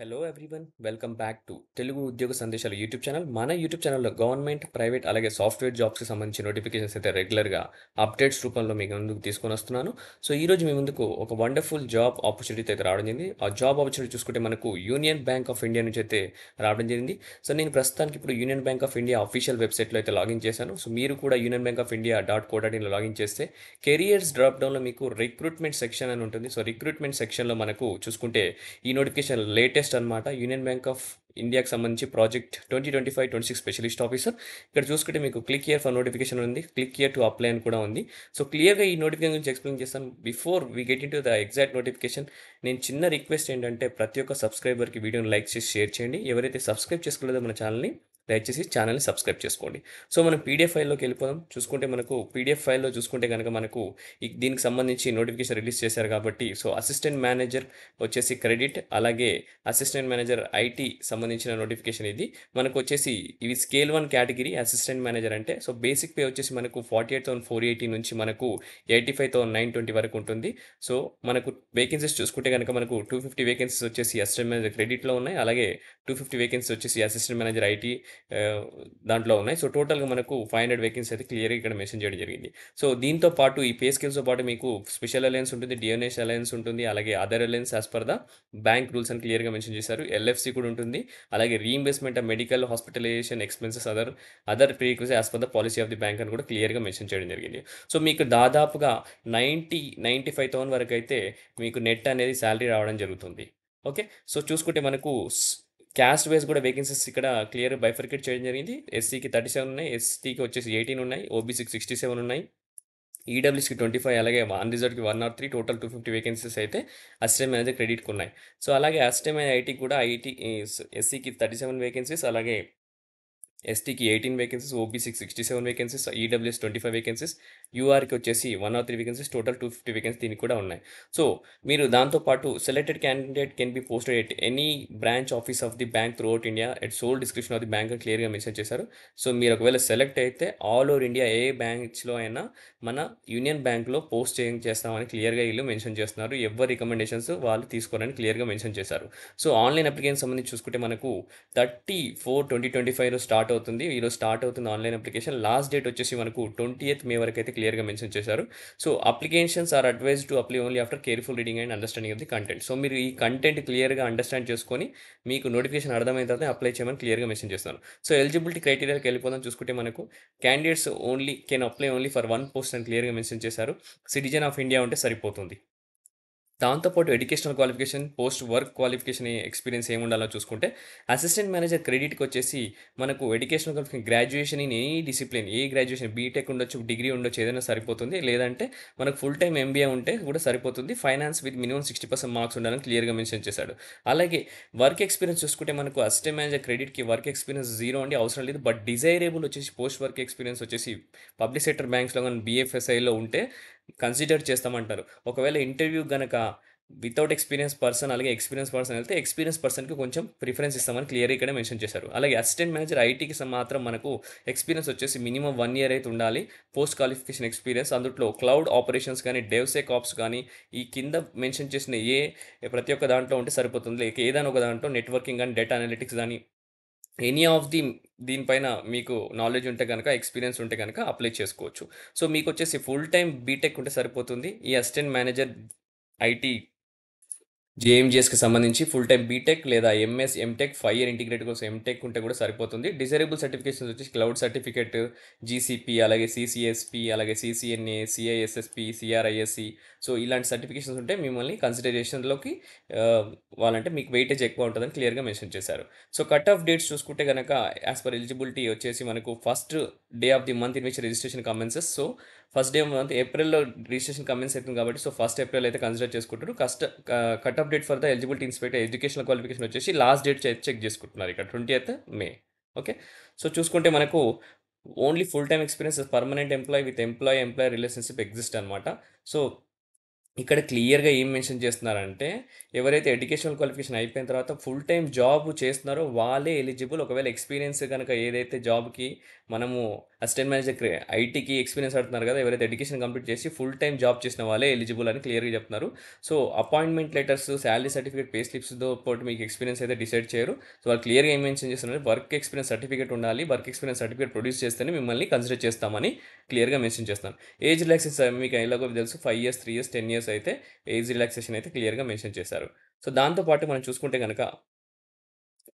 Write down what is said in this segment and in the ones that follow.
Hello everyone welcome back to Telugu ఉద్యోగ సందేశాలు YouTube channel. మన యూట్యూబ్ ఛానల్లో గవర్నమెంట్, ప్రైవేట్ అలాగే సాఫ్ట్వేర్ జాబ్స్కి సంబంధించిన నోటిఫికేషన్స్ అయితే రెగ్యులర్గా అప్డేట్స్ రూపంలో మీకు ముందుకు తీసుకొని వస్తున్నాను. సో ఈరోజు మీ ముందుకు ఒక వండర్ఫుల్ జాబ్ ఆపర్చునిటీ అయితే రావడం జరిగింది. ఆ జాబ్ ఆపర్చునిటీ చూసుకుంటే మనకు యూనియన్ బ్యాంక్ ఆఫ్ ఇండియా నుంచి అయితే రావడం జరిగింది. సో నేను ప్రస్తుతానికి ఇప్పుడు union bank of India official వెబ్సైట్లో అయితే లాగిన్ చేశాను. సో మీరు కూడా యూనియన్ బ్యాంక్ ఆఫ్ ఇండియా .co.inలో లాగిన్ చేస్తే కెరియర్స్ డ్రాప్ డౌన్లో మీకు రిక్రూట్మెంట్ సెక్షన్ అని ఉంటుంది. సో రిక్రూట్మెంట్ సెక్షన్లో మనకు చూసుకుంటే ఈ నోటిఫికేషన్ లేటెస్ట్ అనమాట. యూనియన్ బ్యాంక్ ఆఫ్ ఇండియాకి సంబంధించి ప్రాజెక్ట్ 2025-26 స్పెషలిస్ట్ ఆఫీసర్. ఇక్కడ చూసుకుంటే మీకు క్లిక్ హియర్ ఫర్ నోటిఫికేషన్ ఉంది, క్లిక్ హియర్ టు అప్లై అని కూడా ఉంది. సో క్లియర్గా ఈ నోటిఫికేషన్ గురించి ఎక్స్ప్లెయిన్ చేస్తాను. Before we get in to the exact notification, నేను చిన్న రిక్వెస్ట్ ఏంటంటే ప్రతి ఒక్క సబ్స్క్రైబర్కి వీడియోని లైక్ చేసి షేర్ చేయండి. ఎవరైతే సబ్స్క్రైబ్ చేసుకోలేదో మన ఛానల్ని దయచేసి ఛానల్ని సబ్స్క్రైబ్ చేసుకోండి. సో మనం పీడిఎఫ్ ఫైల్లోకి వెళ్ళిపోదాం. చూసుకుంటే మనకు పీడిఎఫ్ ఫైల్లో చూసుకుంటే కనుక మనకు దీనికి సంబంధించి నోటిఫికేషన్ రిలీజ్ చేశారు కాబట్టి, సో అసిస్టెంట్ మేనేజర్ వచ్చేసి క్రెడిట్, అలాగే అసిస్టెంట్ మేనేజర్ ఐటీ సంబంధించిన నోటిఫికేషన్ ఇది. మనకు వచ్చేసి ఇవి స్కేల్ 1 కేటగిరీ అసిస్టెంట్ మేనేజర్ అంటే. సో బేసిక్ పే వచ్చేసి మనకు 48,480 నుంచి మనకు 85,920 వరకు ఉంటుంది. సో మనకు వేకెన్సీస్ చూసుకుంటే కనుక మనకు 250 వేకెన్సీస్ వచ్చేసి అసిస్టెంట్ మేనేజర్ క్రెడిట్లో ఉన్నాయి, అలాగే 250 వేకెన్సీస్ వచ్చేసి అసిస్టెంట్ మేనేజర్ ఐటీ దాంట్లో ఉన్నాయి. సో టోటల్గా మనకు 500 వేకెన్సీ అయితే క్లియర్గా ఇక్కడ మెన్షన్ చేయడం జరిగింది. సో దీంతో పాటు ఈ పే స్కేల్స్తో పాటు మీకు స్పెషల్ అలయన్స్ ఉంటుంది, డిఎన్ఎస్ అలయన్స్ ఉంటుంది, అలాగే other allowance as per the bank rules అని క్లియర్గా మెన్షన్ చేశారు. ఎల్ఎఫ్సి కూడా ఉంటుంది, అలాగే reimbursement of medical hospitalisation expenses other prerequisites as per the policy of the bank అని కూడా క్లియర్గా మెన్షన్ చేయడం జరిగింది. సో మీకు దాదాపుగా 95,000 వరకు అయితే మీకు నెట్ అనేది శాలరీ రావడం జరుగుతుంది. ఓకే. సో చూసుకుంటే మనకు క్యాస్ట్ వైజ్ కూడా వేకెన్సీస్ ఇక్కడ క్లియర్ బైఫర్కేట్ చేయడం జరిగింది. ఎస్సీకి 37 ఉన్నాయి, ఎస్టీకి వచ్చేసి 18 ఉన్నాయి, ఓబీసీకి 67 ఉన్నాయి, ఈడబ్ల్యూఎస్కి 25, అలాగే అన్రిజర్వ్డ్కి 103, టోటల్ 250 వేకెన్సీస్ అయితే అసిస్టెంట్ మేనేజర్ క్రెడిట్కి ఉన్నాయి. సో అలాగే అసిస్టెంట్ మేనేజర్ ఐటీకి కూడా ఎస్సీకి 37 వేకెన్సీస్, అలాగే ఎస్టీకి 18 వేకెన్సీస్, ఓబీసీకి 67 వేకెన్సీస్, ఈడబ్ల్యూఎస్ 25 వేకెన్సీస్, యూఆర్కి వచ్చేసి 103 వేకెన్సీస్, టోటల్ 250 వేకెన్సీ దీనికి కూడా ఉన్నాయి. సో మీరు దాంతోపాటు selected candidate can be posted at any branch office of the bank throughout India at sole discretion of the bank అని క్లియర్గా మెన్షన్ చేశారు. సో మీరు ఒకవేళ సెలెక్ట్ అయితే ఆల్ ఓవర్ ఇండియా ఏ బ్యాంక్స్లో అయినా మన యూనియన్ బ్యాంక్లో పోస్ట్ చేస్తామని క్లియర్గా వీళ్ళు మెన్షన్ చేస్తున్నారు. ఎవరి రికమెండేషన్స్ వాళ్ళు తీసుకోరని క్లియర్గా మెన్షన్ చేశారు. సో ఆన్లైన్ అప్లికేషన్ సంబంధించి చూసుకుంటే మనకు 30/4/2025 స్టార్ట్ అవుతుంది. ఈరోజు స్టార్ట్ అవుతుంది ఆన్లైన్ అప్లికేషన్. లాస్ట్ డేట్ వచ్చేసి మనకు 20th మే వరకు అయితే క్లియర్గా మెన్షన్ చేశారు. So applications are advised to apply only after careful reading and understanding of the content. So మీరు ఈ కంటెంట్ క్లియర్గా అండర్స్టాండ్ చేసుకొని మీకు నోటిఫికేషన్ అర్థమైన తర్వాత అప్లై చేయమని క్లియర్గా మెన్షన్ చేస్తాను. సో ఎలిజిబిలిటీ క్రైటీరియాకి వెళ్ళిపోదాం. చూసుకుంటే మనకు candidates only can apply only for 1 post అని క్లియర్గా మెన్షన్ చేశారు. సిటిజన్ ఆఫ్ ఇండియా ఉంటే సరిపోతుంది. దాంతోపాటు educational qualification, post work qualification experience ఏముండాలో చూసుకుంటే అసిస్టెంట్ మేనేజర్ క్రెడిట్కి వచ్చేసి మనకు educational qualification graduation in any discipline, ఏ గ్రాడ్యుయేషన్ బీటెక్ ఉండొచ్చు, డిగ్రీ ఉండొచ్చు, ఏదైనా సరిపోతుంది. లేదంటే మనకు ఫుల్ టైం ఎంబీఏ ఉంటే కూడా సరిపోతుంది. ఫైనాన్స్ విత్ మినిమం 60% మార్క్స్ ఉండాలని క్లియర్గా మెన్షన్ చేశాడు. అలాగే వర్క్ ఎక్స్పీరియన్స్ చూసుకుంటే మనకు అసిస్టెంట్ మేనేజర్ క్రెడిట్కి వర్క్ ఎక్స్పీరియన్స్ జీరో అండి, అవసరం లేదు. బట్ డిజైరబుల్ వచ్చేసి పోస్ట్ వర్క్ ఎక్స్పీరియన్స్ వచ్చేసి పబ్లిక్ సెక్టర్ బ్యాంక్స్లో కానీ బీఎఫ్ఎస్ఐలో ఉంటే కన్సిడర్ చేస్తామంటారు. ఒకవేళ ఇంటర్వ్యూ గనక వితౌట్ ఎక్స్పీరియన్స్ పర్సన్, అలాగే ఎక్స్పీరియన్స్ పర్సన్ వెళ్తే ఎక్స్పీరియన్స్ పర్సన్కి కొంచెం ప్రిఫరెన్స్ ఇస్తామని క్లియర్గా ఇక్కడ మెన్షన్ చేశారు. అలాగే అసిస్టెంట్ మేనేజర్ ఐటీకి మాత్రం మనకు ఎక్స్పీరియన్స్ వచ్చేసి మినిమం 1 ఇయర్ అయితే ఉండాలి. పోస్ట్ క్వాలిఫికేషన్ ఎక్స్పీరియన్స్ అందులో క్లౌడ్ ఆపరేషన్స్ కానీ, డెవ్సెక్ ఆప్స్ కానీ, ఈ కింద మెన్షన్ చేసిన ప్రతి ఒక్క దాంట్లో ఉంటే సరిపోతుంది. లేక ఏదైనా ఒక దాంట్లో నెట్వర్కింగ్ కానీ, డేటా అనలిటిక్స్ కానీ, ఎనీ ఆఫ్ ది దీనిపైన మీకు నాలెడ్జ్ ఉంటే కనుక, ఎక్స్పీరియన్స్ ఉంటే కనుక అప్లై చేసుకోవచ్చు. సో మీకు వచ్చేసి ఫుల్ టైం బీటెక్ ఉంటే సరిపోతుంది. ఈ అసిస్టెంట్ మేనేజర్ ఐటీ జేఎంజీఎస్కి సంబంధించి ఫుల్ టైమ్ బీటెక్ లేదా ఎంఎస్, ఎంటెక్ 5 ఇయర్ ఇంటిగ్రేటెడ్ కోసం ఎంటెక్ ఉంటే కూడా సరిపోతుంది. డిజైరబుల్ సర్టిఫికేషన్స్ వచ్చేసి క్లౌడ్ సర్టిఫికేట్, జీసీపీ, అలాగే సిసిఎస్పి, అలాగే సిసిఎన్ఏ, సిఐఎస్ఎస్పి, సిఆర్ఐఎస్సి. సో ఇలాంటి సర్టిఫికేషన్స్ ఉంటే మిమ్మల్ని కన్సిడరేషన్లోకి వాళ్ళంటే మీకు వెయిటేజ్ ఎక్కువ ఉంటుందని క్లియర్గా మెన్షన్ చేశారు. సో కట్ ఆఫ్ డేట్స్ చూసుకుంటే కనుక యాజ్ పర్ ఎలిజిబిలిటీ వచ్చేసి మనకు first day of the month in which registration commences. So first day month ఏప్రిల్లో రిజిస్ట్రేషన్ కమెన్స్ అవుతుంది కాబట్టి, సో 1st ఏప్రిల్ అయితే కన్సిడర్ చేసుకుంటారు. Cut off date for the eligibility inspector educational qualification వచ్చేసి last date check చేసుకుంటున్నారు ఇక్కడ 20th May. Okay. So చూసుకుంటే మనకు only full time experience permanent employee with employee relationship exist అనమాట. సో ఇక్కడ క్లియర్‌గా ఏం మెన్షన్ చేస్తున్నారంటే, ఎవరైతే ఎడ్యుకేషనల్ క్వాలిఫికేషన్ అయిపోయిన తర్వాత ఫుల్ టైమ్ జాబ్ చేస్తున్నారో వాళ్ళే ఎలిజిబుల్. ఒకవేళ ఎక్స్‌పీరియన్స్ గనక ఏదైతే జాబ్‌కి మనము అసిస్టెంట్ మేనేజర్ ఐటీకి ఎక్స్‌పీరియన్స్ అంటున్నారు కదా! ఎవరైతే ఎడ్యుకేషన్ కంప్లీట్ చేసి ఫుల్ టైమ్ జాబ్ చేసిన వాళ్ళే ఎలిజిబుల్ అని క్లియర్‌గా చెప్తున్నారు. So, appointment letters, salary certificate, pay స్లిప్స్‌తో పాటు మీకు ఎక్స్‌పీరియన్స్ అయితే డిసైడ్ చేయరు. సో, వాళ్ళు క్లియర్‌గా ఏం మెన్షన్ చేస్తున్నారంటే వర్క్ ఎక్స్‌పీరియన్స్ సర్టిఫికేట్ ఉండాలి. వర్క్ ఎక్స్‌పీరియన్స్ సర్టిఫికేట్ ప్రొడ్యూస్ చేస్తేనే మిమ్మల్ని కన్సిడర్ చేస్తామని క్లియర్‌గా మెన్షన్ చేస్తున్నారు. ఏజ్ రిలాక్సేషన్ మీకు ఎలాగో తెలుసు 5 ఇయర్స్, 3 ఇయర్స్, 10 ఇయర్స్ అయితే ఏజ్ రిలాక్సేషన్ అయితే క్లియర్‌గా మెన్షన్ చేశారు. సో, దాంతో పాటు మనం చూసుకుంటే గనక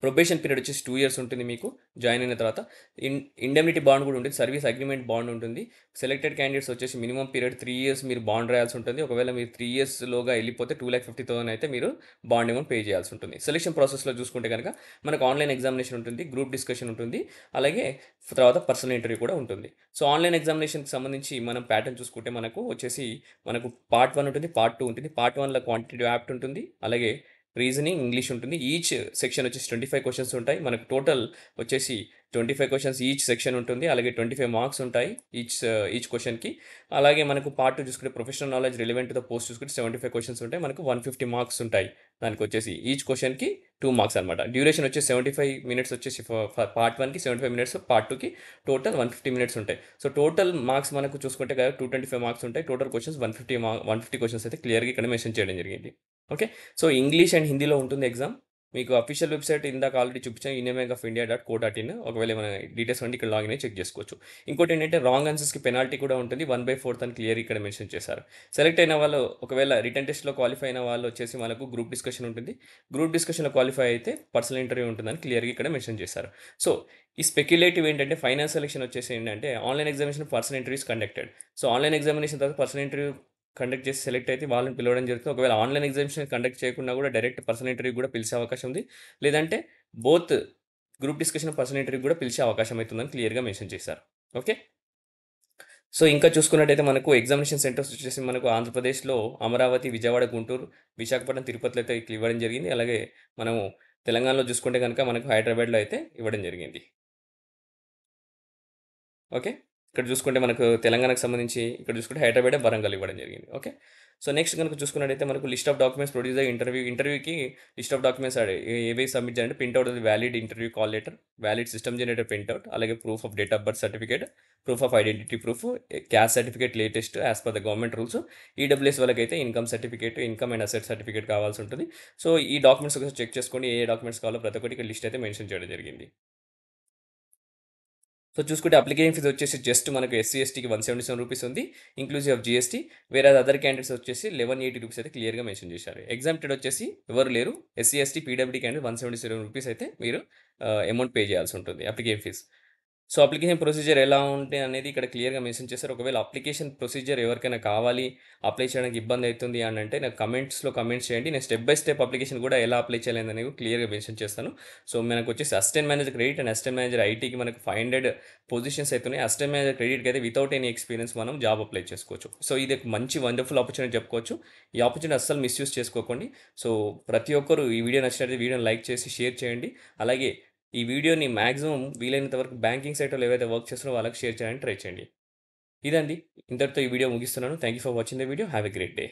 ప్రొబేషన్ పీరియడ్ వచ్చేసి 2 ఇయర్స్ ఉంటుంది మీకు జాయిన్ అయిన తర్వాత. ఇన్ ఇండెమ్నిటీ బాండ్ కూడా ఉంటుంది. సర్వీస్ అగ్రీమెంట్ బాండ్ ఉంటుంది. సెలెక్టెడ్ క్యాండిడేట్స్ వచ్చేసి మినిమమ్ పీరియడ్ 3 ఇయర్స్ మీరు బాండ్ రాయాల్సి ఉంటుంది. ఒకవేళ మీరు 3 ఇయర్స్‌లోగా ఎళ్ళిపోతే 2,50,000 అయితే మీరు బాండ్ అమౌంట్ పే చేయాల్సి ఉంటుంది. సెలక్షన్ ప్రాసెస్‌లో చూసుకుంటే గనక మనకు ఆన్‌లైన్ ఎగ్జామినేషన్ ఉంటుంది. గ్రూప్ డిస్కషన్ ఉంటుంది. అలాగే తర్వాత పర్సనల్ ఇంటర్వ్యూ కూడా ఉంటుంది. సో, ఆన్‌లైన్ ఎగ్జామినేషన్‌కి సంబంధించి మనం ప్యాటర్న్ చూసుకుంటే మనకు వచ్చేసి మనకు పార్ట్ 1 ఉంటుంది. పార్ట్ 2 ఉంటుంది. పార్ట్ 1లో క్వాంటిటేటివ్ యాప్ట్ ఉంటుంది. అలాగే రీజనింగ్, ఇంగ్లీష్ ఉంటుంది. ఈచ్ సెక్షన్ వచ్చేసి 25 క్వెషన్స్ ఉంటాయి. మనకు టోటల్ వచ్చేసి 25 క్వెషన్స్ ఈచ్ సెక్షన్ ఉంటుంది. అలాగే 25 మార్క్స్ ఉంటాయి ఈచ్ క్వెషన్‌కి. అలాగే మనకు పార్ట్ 2 చూసుకుంటే professional knowledge relevant to the post చూసుకుంటే 75 క్వెషన్స్ ఉంటాయి. మనకు 150 మార్క్స్ ఉంటాయి. దానికొచ్చేసి ఈచ్ క్వెషన్‌కి 2 మార్క్స్ అనమాట. డ్యూరేషన్ వచ్చేసి 75 మినిట్స్ వచ్చేసి ఫర్ పార్ట్ 1కి 75 మినిట్స్, పార్ట్ 2కి టోటల్ 150 మినిట్స్ ఉంటాయి. సో, టోటల్ మార్క్స్ మనకు చూసుకుంటే గనక 225 మార్క్స్ ఉంటాయి. టోటల్ క్వెషన్స్ 150 క్వెషన్స్ అయితే క్లియర్‌గా ఇక్కడ మెన్షన్ చేయడం జరిగింది. ఓకే. సో, ఇంగ్లీష్ అండ్ హిందీలో ఉంటుంది ఎగ్జామ్. మీకు అఫీషియల్ వెబ్‌సైట్ ఇందాక ఆల్రెడీ చూపించాను. indianbankofIndia.co.in. ఒకవేళ మన డీటెయిల్స్ ఉంటే ఇక్కడ లాగిన్ అయ్యి చెక్ చేసుకోవచ్చు. ఇంకోటేంటంటే రాంగ్ ఆన్సర్స్‌కి పెనాల్టీ కూడా ఉంటుంది. 1/4 అని క్లియర్‌గా ఇక్కడ మెన్షన్ చేశారు. సెలెక్ట్ అయిన వాళ్ళు ఒకవేళ రిటన్ టెస్ట్‌లో క్వాలిఫై అయిన వాళ్ళు వచ్చేసి మనకు గ్రూప్ డిస్కషన్ ఉంటుంది. గ్రూప్ డిస్కషన్‌లో క్వాలిఫై అయితే పర్సనల్ ఇంటర్వ్యూ ఉంటుందని క్లియర్‌గా ఇక్కడ మెన్షన్ చేశారు. సో, ఈ స్పెక్యులేటివ్ ఏంటంటే ఫైనల్ సెలక్షన్ వచ్చేసి ఏంటంటే online examination personal interviews conducted. So, online examination తర్వాత పర్సనల్ ఇంటర్వ్యూ కండక్ట్ చేసి సెలెక్ట్ అయితే వాళ్ళని పిలవడం జరుగుతుంది. ఒకవేళ ఆన్‌లైన్ ఎగ్జామినేషన్ కండక్ట్ చేయకుండా కూడా డైరెక్ట్ పర్సనల్ ఇంటర్వ్యూకి కూడా పిలిచే అవకాశం ఉంది. లేదంటే బోత్ గ్రూప్ డిస్కషన్, పర్సనల్ ఇంటర్వ్యూకి కూడా పిలిచే అవకాశం అయితుందని క్లియర్‌గా మెన్షన్ చేశారు. ఓకే. సో, ఇంకా చూసుకున్నట్టయితే మనకు ఎగ్జామినేషన్ సెంటర్స్ వచ్చేసి మనకు ఆంధ్రప్రదేశ్‌లో అమరావతి, విజయవాడ, గుంటూరు, విశాఖపట్నం, తిరుపతిలో అయితే ఇవ్వడం జరిగింది. అలాగే మనము తెలంగాణలో చూసుకుంటే గనుక మనకు హైదరాబాద్‌లో అయితే ఇవ్వడం జరిగింది. ఓకే. ఇక్కడ చూసుకుంటే మనకు తెలంగాణకు సంబంధించి ఇక్కడ చూసుకుంటే హైదరాబాద్, వరంగల్ ఇవ్వడం జరిగింది. ఓకే. సో, నెక్స్ట్ గనుక చూసుకున్నట్టయితే మనకు list of documents produce the ఇంటర్వ్యూకి లిస్ట్ ఆఫ్ డాక్యుమెంట్స్ ఏవి సబ్మిట్ చేయాలంటే print out valid interview call letter, valid system generator print out, అలాగే proof of date of birth certificate, proof of identity proof, caste certificate latest as per the government rules. EWS వాళ్ళకైతే income certificate, income and asset certificate కావాల్సి ఉంటుంది. So, ఈ documents ఒకసారి check చేసుకోండి. ఏ documents కావాలో ప్రతి ఒక్కటి ఇక్కడ లిస్ట్ అయితే మెన్షన్ చేయడం జరిగింది. సో, చూసుకుంటే అప్లికేషన్ ఫీజ్ వచ్చేసి జస్ట్ మనకు ఎస్సీ, ఎస్టీకి రూ. 177 ఉంది. Inclusive of GST. వేరేజ్ అదర్ క్యాండిడేట్స్ వచ్చేసి రూ. 1180 అయితే క్లియర్‌గా మెన్షన్ చేశారు. ఎగ్జామ్టెడ్ వచ్చేసి ఎవరు లేరు. ఎస్సీ, ఎస్టీ, పీడబ్ల్యూడీ క్యాండిడేట్ రూ. 177 అయితే మీరు అమౌంట్ పే చేయాల్సి ఉంటుంది application fee. So, application procedure ఎలా ఉంటే అనేది ఇక్కడ క్లియర్‌గా మెన్షన్ చేశారు. ఒకవేళ అప్లికేషన్ ప్రొసీజర్ ఎవరికైనా కావాలి, అప్లై చేయడానికి ఇబ్బంది అయితుంది అని అంటే నాకు కమెంట్స్ చేయండి. నేను స్టెప్ బై స్టెప్ అప్లికేషన్ కూడా ఎలా అప్లై చేయాలనేది క్లియర్‌గా మెన్షన్ చేస్తాను. సో, మనకొచ్చేసి assistant manager credit and assistant manager ఐటీకి మనకు 500 పొజిషన్స్ అయితే ఉన్నాయి. అసిస్టెంట్ మేనేజర్ క్రెడిట్‌కి అయితే వితౌట్ ఎనీ ఎక్స్‌పీరియన్స్ మనం జాబ్ అప్లై చేసుకోవచ్చు. సో, ఇది ఒక మంచి వండర్‌ఫుల్ ఆపర్చునిటీ చెప్పుకోవచ్చు. ఈ ఆపర్చునిటీ అస్సలు మిస్‌యూజ్ చేసుకోకండి. సో, ప్రతి ఒక్కరు ఈ వీడియో నచ్చినట్లయితే వీడియోని లైక్ చేసి షేర్ చేయండి. అలాగే ఈ వీడియోని మాక్సిమం వీలైనంత వరకు బ్యాంకింగ్ సైట్‌లో ఏవైతే వర్క్ చేస్తున్నారో వాళ్ళకి షేర్ చేయడానికి ట్రై చేయండి. ఇదండి. ఇంతటితో ఈ వీడియో ముగిస్తున్నాను. Thank you for watching the video. Have a great day.